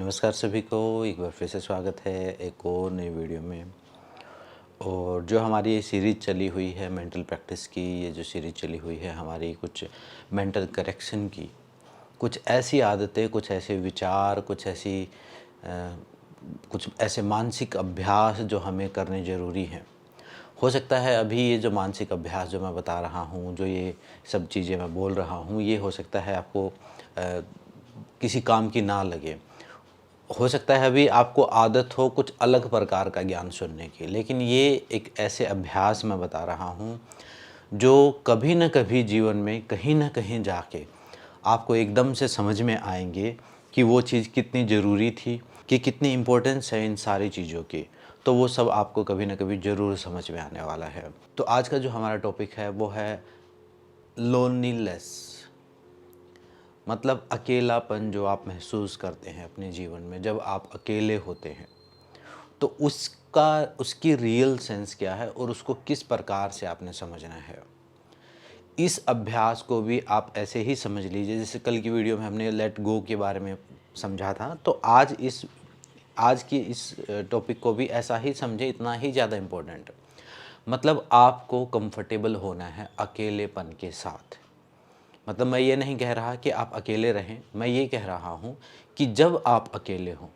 नमस्कार सभी को, एक बार फिर से स्वागत है एक और नई वीडियो में। और जो हमारी ये सीरीज़ चली हुई है मेंटल प्रैक्टिस की, ये जो सीरीज़ चली हुई है हमारी कुछ मेंटल करेक्शन की, कुछ ऐसी आदतें, कुछ ऐसे विचार, कुछ ऐसे मानसिक अभ्यास जो हमें करने ज़रूरी हैं। हो सकता है अभी ये जो मानसिक अभ्यास जो मैं बता रहा हूँ, जो ये सब चीज़ें मैं बोल रहा हूँ, ये हो सकता है आपको किसी काम की ना लगे। हो सकता है अभी आपको आदत हो कुछ अलग प्रकार का ज्ञान सुनने की, लेकिन ये एक ऐसे अभ्यास मैं बता रहा हूँ जो कभी न कभी जीवन में कहीं न कहीं जाके आपको एकदम से समझ में आएंगे कि वो चीज़ कितनी ज़रूरी थी, कि कितनी इम्पोर्टेंस है इन सारी चीज़ों की। तो वो सब आपको कभी न कभी ज़रूर समझ में आने वाला है। तो आज का जो हमारा टॉपिक है वो है लोनलीनेस, मतलब अकेलापन जो आप महसूस करते हैं अपने जीवन में जब आप अकेले होते हैं। तो उसकी रियल सेंस क्या है और उसको किस प्रकार से आपने समझना है। इस अभ्यास को भी आप ऐसे ही समझ लीजिए जैसे कल की वीडियो में हमने लेट गो के बारे में समझा था, तो आज की इस टॉपिक को भी ऐसा ही समझे, इतना ही ज़्यादा इम्पोर्टेंट। मतलब आपको कंफर्टेबल होना है अकेलेपन के साथ। मतलब मैं ये नहीं कह रहा कि आप अकेले रहें, मैं ये कह रहा हूँ कि जब आप अकेले हों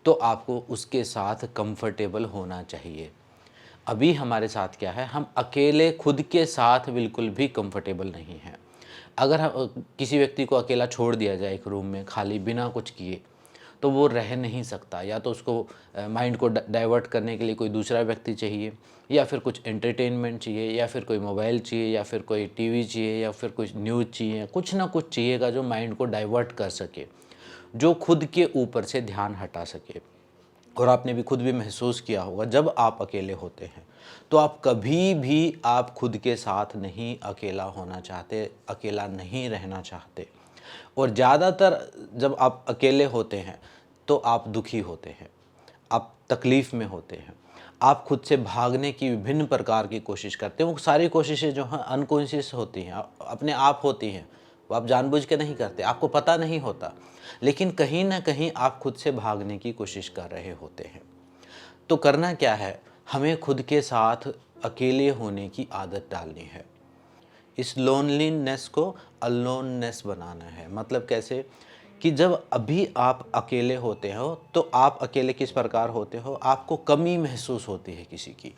तो आपको उसके साथ कंफर्टेबल होना चाहिए। अभी हमारे साथ क्या है, हम अकेले खुद के साथ बिल्कुल भी कंफर्टेबल नहीं हैं। अगर हम किसी व्यक्ति को अकेला छोड़ दिया जाए एक रूम में खाली बिना कुछ किए, तो वो रह नहीं सकता। या तो उसको माइंड को डाइवर्ट करने के लिए कोई दूसरा व्यक्ति चाहिए, या फिर कुछ एंटरटेनमेंट चाहिए, या फिर कोई मोबाइल चाहिए, या फिर कोई टीवी चाहिए, या फिर कुछ न्यूज़ चाहिए। कुछ ना कुछ चाहिएगा जो माइंड को डाइवर्ट कर सके, जो खुद के ऊपर से ध्यान हटा सके। और आपने भी खुद भी महसूस किया होगा जब आप अकेले होते हैं तो आप कभी भी आप खुद के साथ नहीं अकेला होना चाहते, अकेला नहीं रहना चाहते। और ज़्यादातर जब आप अकेले होते हैं तो आप दुखी होते हैं, आप तकलीफ़ में होते हैं, आप खुद से भागने की विभिन्न प्रकार की कोशिश करते हैं। वो सारी कोशिशें जो हैं अनकॉन्शियस होती हैं, अपने आप होती हैं, वो आप जानबूझ के नहीं करते, आपको पता नहीं होता, लेकिन कहीं ना कहीं आप खुद से भागने की कोशिश कर रहे होते हैं। तो करना क्या है, हमें खुद के साथ अकेले होने की आदत डालनी है। इस लोनलीनेस को अलोननेस बनाना है। मतलब कैसे कि जब अभी आप अकेले होते हो तो आप अकेले किस प्रकार होते हो, आपको कमी महसूस होती है किसी की,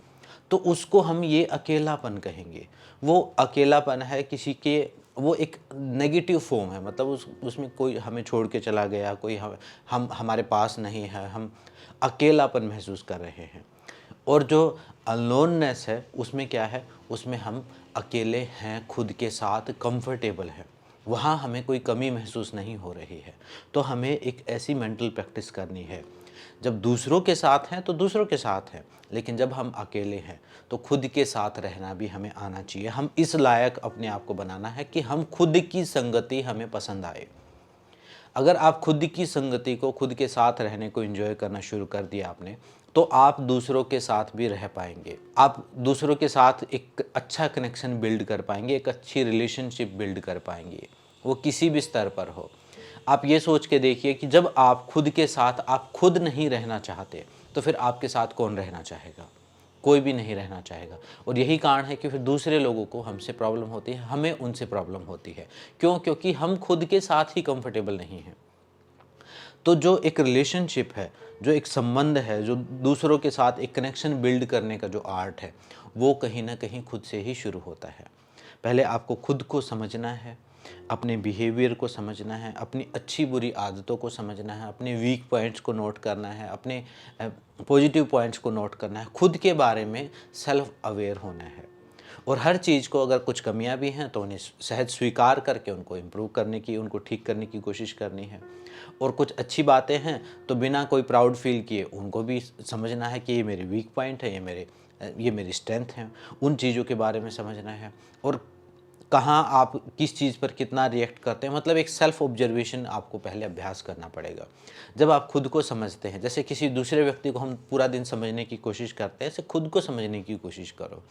तो उसको हम ये अकेलापन कहेंगे। वो अकेलापन है किसी के, वो एक नेगेटिव फॉर्म है। मतलब उसमें कोई हमें छोड़ के चला गया, कोई हम हमारे पास नहीं है, हम अकेलापन महसूस कर रहे हैं। और जो अलोननेस है उसमें क्या है, उसमें हम अकेले हैं, खुद के साथ कंफर्टेबल हैं, वहाँ हमें कोई कमी महसूस नहीं हो रही है। तो हमें एक ऐसी मेंटल प्रैक्टिस करनी है, जब दूसरों के साथ हैं तो दूसरों के साथ हैं, लेकिन जब हम अकेले हैं तो खुद के साथ रहना भी हमें आना चाहिए। हम इस लायक अपने आप को बनाना है कि हम खुद की संगति हमें पसंद आए। अगर आप खुद की संगति को, खुद के साथ रहने को एंजॉय करना शुरू कर दिया आपने, तो आप दूसरों के साथ भी रह पाएंगे। आप दूसरों के साथ एक अच्छा कनेक्शन बिल्ड कर पाएंगे, एक अच्छी रिलेशनशिप बिल्ड कर पाएंगे, वो किसी भी स्तर पर हो। आप ये सोच के देखिए कि जब आप खुद के साथ आप खुद नहीं रहना चाहते, तो फिर आपके साथ कौन रहना चाहेगा? कोई भी नहीं रहना चाहेगा। और यही कारण है कि फिर दूसरे लोगों को हमसे प्रॉब्लम होती है, हमें उनसे प्रॉब्लम होती है। क्यों? क्योंकि हम खुद के साथ ही कंफर्टेबल नहीं हैं। तो जो एक रिलेशनशिप है, जो एक संबंध है, जो दूसरों के साथ एक कनेक्शन बिल्ड करने का जो आर्ट है, वो कहीं न कहीं खुद से ही शुरू होता है। पहले आपको खुद को समझना है, अपने बिहेवियर को समझना है, अपनी अच्छी बुरी आदतों को समझना है, अपने वीक पॉइंट्स को नोट करना है, अपने पॉजिटिव पॉइंट्स को नोट करना है, खुद के बारे में सेल्फ अवेयर होना है। और हर चीज़ को, अगर कुछ कमियां भी हैं तो उन्हें सहज स्वीकार करके उनको इम्प्रूव करने की, उनको ठीक करने की कोशिश करनी है। और कुछ अच्छी बातें हैं तो बिना कोई प्राउड फील किए उनको भी समझना है कि ये मेरे वीक पॉइंट है, ये मेरी स्ट्रेंथ है। उन चीज़ों के बारे में समझना है, और कहाँ आप किस चीज़ पर कितना रिएक्ट करते हैं। मतलब एक सेल्फ ऑब्जर्वेशन आपको पहले अभ्यास करना पड़ेगा। जब आप खुद को समझते हैं, जैसे किसी दूसरे व्यक्ति को हम पूरा दिन समझने की कोशिश करते हैं, ऐसे खुद को समझने की कोशिश करो।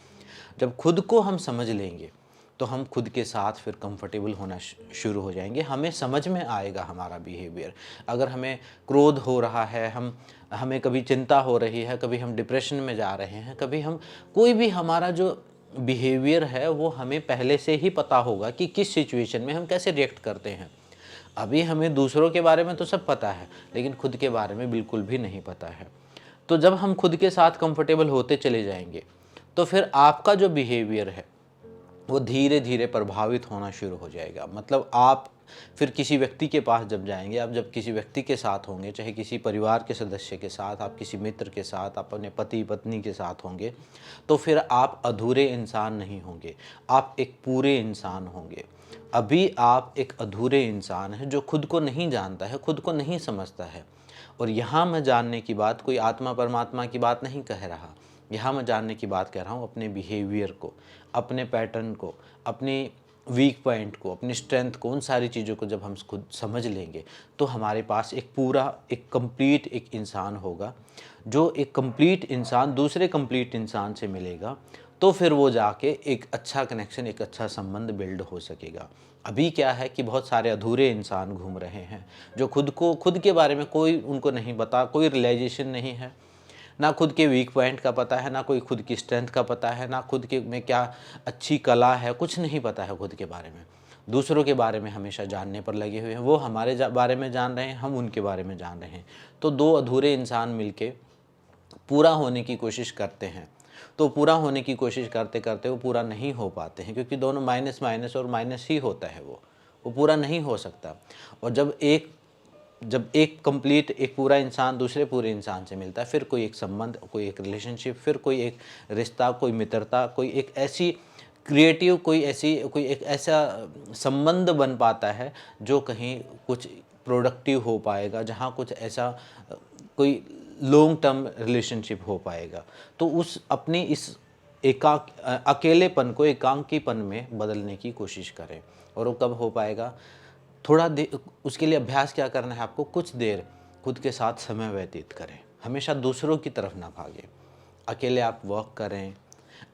जब खुद को हम समझ लेंगे तो हम खुद के साथ फिर कंफर्टेबल होना शुरू हो जाएंगे। हमें समझ में आएगा हमारा बिहेवियर। अगर हमें क्रोध हो रहा है, हमें कभी चिंता हो रही है, कभी हम डिप्रेशन में जा रहे हैं, कभी हम कोई भी हमारा जो बिहेवियर है वो हमें पहले से ही पता होगा कि किस सिचुएशन में हम कैसे रिएक्ट करते हैं। अभी हमें दूसरों के बारे में तो सब पता है, लेकिन खुद के बारे में बिल्कुल भी नहीं पता है। तो जब हम खुद के साथ कंफर्टेबल होते चले जाएंगे, तो फिर आपका जो बिहेवियर है वो धीरे धीरे प्रभावित होना शुरू हो जाएगा। मतलब आप फिर किसी व्यक्ति के पास जब जाएंगे, आप जब किसी व्यक्ति के साथ होंगे, चाहे किसी परिवार के सदस्य के साथ, आप किसी मित्र के साथ, आप अपने पति पत्नी के साथ होंगे, तो फिर आप अधूरे इंसान नहीं होंगे, आप एक पूरे इंसान होंगे। अभी आप एक अधूरे इंसान हैं जो खुद को नहीं जानता है, खुद को नहीं समझता है। और यहाँ मैं जानने की बात कोई आत्मा परमात्मा की बात नहीं कह रहा, यहाँ मैं जानने की बात कह रहा हूँ अपने बिहेवियर को, अपने पैटर्न को, अपनी वीक पॉइंट को, अपनी स्ट्रेंथ को, उन सारी चीज़ों को जब हम खुद समझ लेंगे, तो हमारे पास एक पूरा, एक कंप्लीट एक इंसान होगा। जो एक कंप्लीट इंसान दूसरे कंप्लीट इंसान से मिलेगा, तो फिर वो जाके एक अच्छा कनेक्शन, एक अच्छा संबंध बिल्ड हो सकेगा। अभी क्या है कि बहुत सारे अधूरे इंसान घूम रहे हैं, जो खुद के बारे में कोई उनको नहीं पता, कोई रियलाइजेशन नहीं है, ना खुद के वीक पॉइंट का पता है, ना कोई खुद की स्ट्रेंथ का पता है, ना खुद के में क्या अच्छी कला है, कुछ नहीं पता है खुद के बारे में। दूसरों के बारे में हमेशा जानने पर लगे हुए हैं। वो हमारे बारे में जान रहे हैं, हम उनके बारे में जान रहे हैं। तो दो अधूरे इंसान मिलके पूरा होने की कोशिश करते हैं, तो पूरा होने की कोशिश करते करते वो पूरा नहीं हो पाते हैं, क्योंकि दोनों माइनस माइनस और माइनस ही होता है, वो पूरा नहीं हो सकता। और जब एक कंप्लीट, एक पूरा इंसान दूसरे पूरे इंसान से मिलता है, फिर कोई एक संबंध, कोई एक रिलेशनशिप, फिर कोई एक रिश्ता, कोई मित्रता, कोई एक ऐसी क्रिएटिव, कोई एक ऐसा संबंध बन पाता है जो कहीं कुछ प्रोडक्टिव हो पाएगा, जहाँ कुछ ऐसा कोई लॉन्ग टर्म रिलेशनशिप हो पाएगा। तो उस अपनी इस अकेलेपन को एकांकीपन में बदलने की कोशिश करें। और वो कब हो पाएगा? थोड़ा देर उसके लिए अभ्यास क्या करना है आपको, कुछ देर खुद के साथ समय व्यतीत करें। हमेशा दूसरों की तरफ ना भागें। अकेले आप वॉक करें,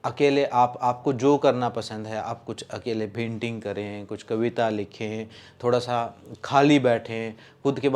अकेले आपको जो करना पसंद है, आप कुछ अकेले पेंटिंग करें, कुछ कविता लिखें, थोड़ा सा खाली बैठें, खुद के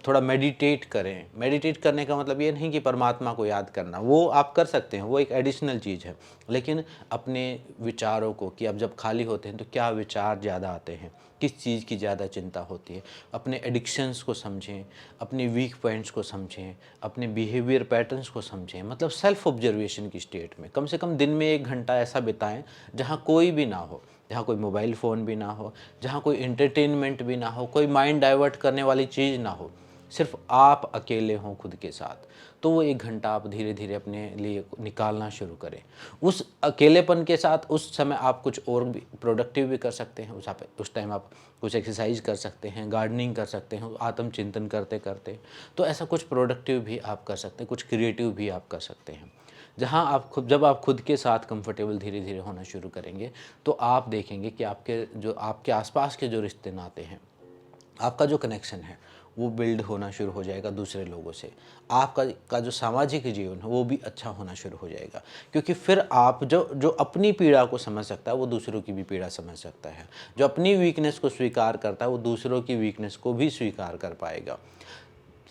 थोड़ा मेडिटेट करें। मेडिटेट करने का मतलब ये नहीं कि परमात्मा को याद करना, वो आप कर सकते हैं, वो एक एडिशनल चीज़ है। लेकिन अपने विचारों को, कि अब जब खाली होते हैं तो क्या विचार ज़्यादा आते हैं, किस चीज़ की ज़्यादा चिंता होती है, अपने एडिक्शंस को समझें, अपने वीक पॉइंट्स को समझें, अपने बिहेवियर पैटर्न्स को समझें। मतलब सेल्फ ऑब्जर्वेशन की स्टेट में कम से कम दिन में 1 घंटा ऐसा बिताएं जहाँ कोई भी ना हो, जहाँ कोई मोबाइल फ़ोन भी ना हो, जहाँ कोई एंटरटेनमेंट भी ना हो, कोई माइंड डाइवर्ट करने वाली चीज़ ना हो, सिर्फ आप अकेले हों खुद के साथ। तो वो 1 घंटा आप धीरे धीरे अपने लिए निकालना शुरू करें। उस अकेलेपन के साथ उस समय आप कुछ और भी प्रोडक्टिव भी कर सकते हैं। उस टाइम आप कुछ एक्सरसाइज कर सकते हैं, गार्डनिंग कर सकते हैं, आत्मचिंतन करते करते। तो ऐसा कुछ प्रोडक्टिव भी आप कर सकते हैं, कुछ क्रिएटिव भी आप कर सकते हैं। जब आप खुद के साथ कंफर्टेबल धीरे धीरे होना शुरू करेंगे, तो आप देखेंगे कि आपके आसपास के जो रिश्ते नाते हैं, आपका जो कनेक्शन है, वो बिल्ड होना शुरू हो जाएगा दूसरे लोगों से। आपका जो सामाजिक जीवन है वो भी अच्छा होना शुरू हो जाएगा, क्योंकि फिर आप जो अपनी पीड़ा को समझ सकता है वो दूसरों की भी पीड़ा समझ सकता है। जो अपनी वीकनेस को स्वीकार करता है वो दूसरों की वीकनेस को भी स्वीकार कर पाएगा।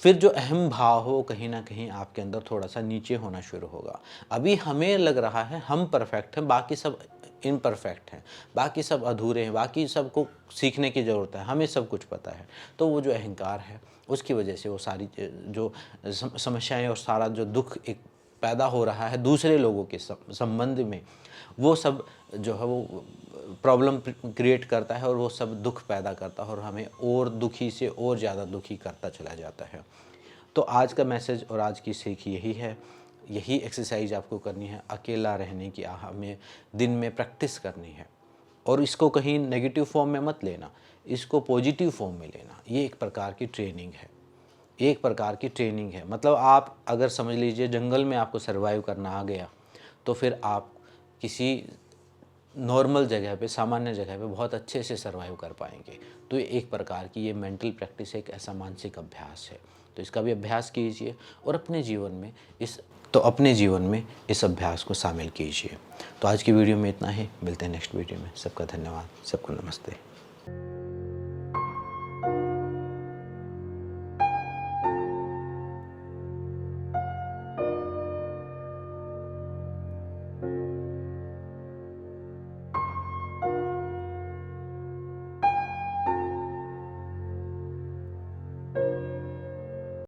फिर जो अहम भाव हो कहीं ना कहीं आपके अंदर थोड़ा सा नीचे होना शुरू होगा। अभी हमें लग रहा है हम परफेक्ट हैं, बाकी सब इम्परफेक्ट हैं, बाकी सब अधूरे हैं, बाकी सबको सीखने की ज़रूरत है, हमें सब कुछ पता है। तो वो जो अहंकार है उसकी वजह से वो सारी जो समस्याएं और सारा जो दुख एक पैदा हो रहा है दूसरे लोगों के संबंध में, वो सब जो है वो प्रॉब्लम क्रिएट करता है और वो सब दुख पैदा करता है और हमें और दुखी से और ज़्यादा दुखी करता चला जाता है। तो आज का मैसेज और आज की सीख यही है, यही एक्सरसाइज आपको करनी है। अकेला रहने की हमें दिन में प्रैक्टिस करनी है, और इसको कहीं नेगेटिव फॉर्म में मत लेना, इसको पॉजिटिव फॉर्म में लेना। ये एक प्रकार की ट्रेनिंग है, एक प्रकार की ट्रेनिंग है। मतलब आप अगर समझ लीजिए जंगल में आपको सर्वाइव करना आ गया, तो फिर आप किसी नॉर्मल जगह पे, सामान्य जगह पे बहुत अच्छे से सर्वाइव कर पाएंगे। तो ये एक प्रकार की ये मेंटल प्रैक्टिस, एक ऐसा मानसिक अभ्यास है। तो इसका भी अभ्यास कीजिए और अपने जीवन में अपने जीवन में इस अभ्यास को शामिल कीजिए। तो आज की वीडियो में इतना ही, मिलते हैं नेक्स्ट वीडियो में। सबका धन्यवाद, सबको नमस्ते।